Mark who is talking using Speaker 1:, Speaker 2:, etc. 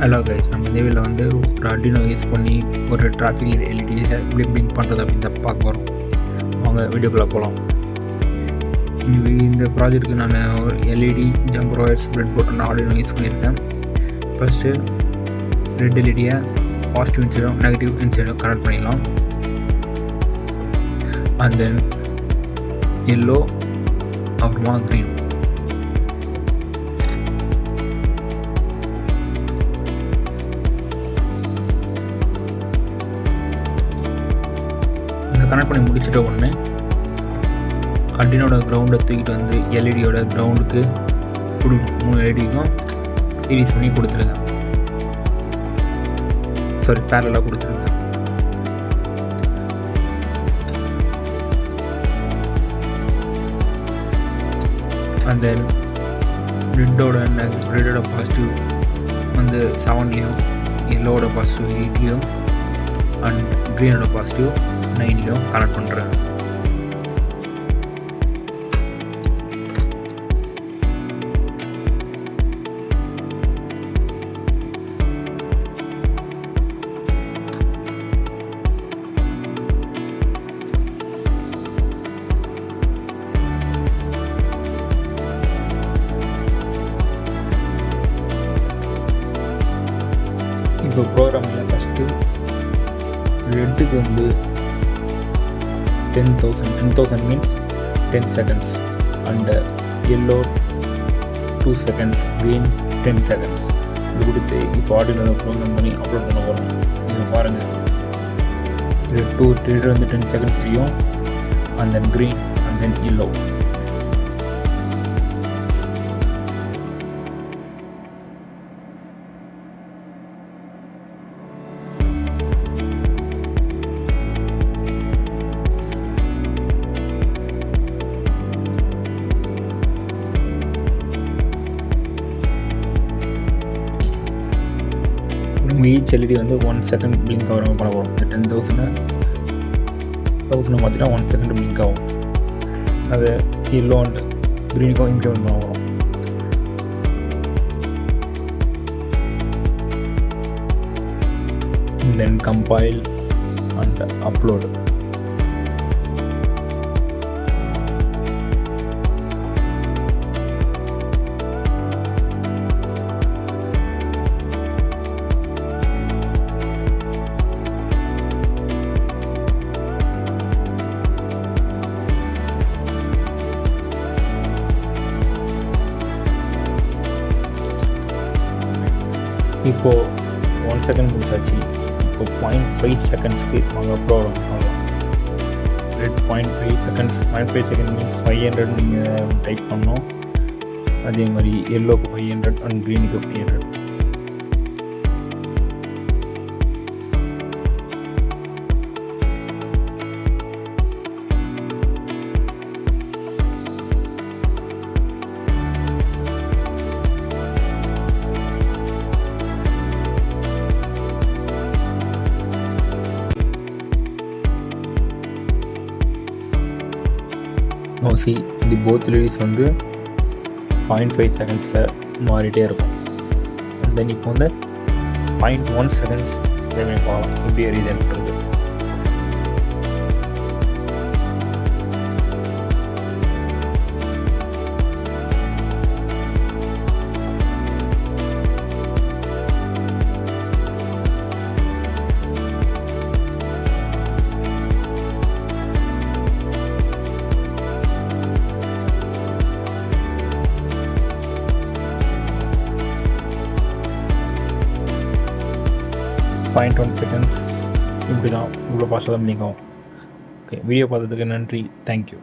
Speaker 1: Hello guys, நம்ம இந்த வீடியோவில் வந்து ஒரு Arduino யூஸ் பண்ணி ஒரு டிராஃபிக் எல்இடியை எப்படி பிளிங்க் பண்ணுறது அப்படின்னு தான் பார்க்க போகிறோம். அவங்க வீடியோக்குள்ளே போகலாம். இந்த ப்ராஜெக்ட்டுக்கு நான் ஒரு LED jumper wires breadboard Arduino use பண்ணியிருக்கேன். ஃபஸ்ட்டு ரெட் எல்இடியை பாசிட்டிவ் இன்சைடும் நெகட்டிவ் இன்சைடும் கனெக்ட் பண்ணிடலாம். அண்ட் தென் எல்லோ, அப்புறமா க்ரீன். கனெக்ட் பண்ணி முடிச்சிட்ட உடனே Arduinoட கிரவுண்டை தூக்கிட்டு வந்து எல்இடியோட கிரவுண்டுக்கு கொடுக்கணும். 3 எல்இடிக்கும் சீரிஸ் பண்ணி கொடுத்துருங்க. பேரலாக கொடுத்துருங்க. அண்ட் தென் ரெட்டோட பாசிட்டிவ் வந்து 7லையும், எல்லோவோட பாசிட்டிவ் 8லையும், அண்ட் க்ரீனோட பாசிட்டிவ் 9லையும் கனெக்ட் பண்ணுறேன். இப்போ ப்ரோக்ராமில் ஃபஸ்ட்டு ரெட்டுக்கு வந்து 10,000 means 10 seconds, and yellow 2 seconds, green 10 seconds இது கொடுத்து இப்போ Arduino ப்ரோக்ராம் பண்ணி அப்லோட் பண்ண போகிறோம். நீங்கள் பாருங்கள், ரெட் வந்து 10 செகண்ட்ஸ்லையும், and then green, and then yellow. Each LED வந்து 1 செகண்ட் பிளிங்க் ஆகிற பண்ண போகிறோம். இந்த 10,000 பார்த்துட்டா 1 செகண்ட் பிளிங்க் ஆகும். அது எல்லோ அண்ட் க்ரீனுக்கும் இம்ப்ளிமெண்ட் பண்ண போகிறோம். தென் கம்பைல் அண்ட் அப்லோட். இப்போது 1 செகண்ட் முடிச்சாச்சு. இப்போ 0.5 செகண்ட்ஸ்க்கு நாங்கள் ப்ரோக்ராம் பண்ணலாம். ரெட் 0.5 செகண்ட்ஸ், 0.5 செகண்ட் மீன்ஸ் 500 நீங்கள் டைப் பண்ணோம். அதே மாதிரி எல்லோக்கு 500 அண்ட் க்ரீனுக்கு 500. சி இந்த போத் எல்இடிஸ் வந்து 0.5 செகண்ட்ஸில் மாறிட்டே இருக்கும். அண்ட் தென் இப்போ வந்து 0.1 செகண்ட்ஸ் பார்க்கலாம் எப்படி எரியுதுன்றது. .1 செகண்ட்ஸ் இப்படி தான், இவ்வளோ ஃபாஸ்ட்டாக தான் பிளிங்க் ஆகும். ஓகே, வீடியோ பார்த்ததுக்கு நன்றி. தேங்க்யூ.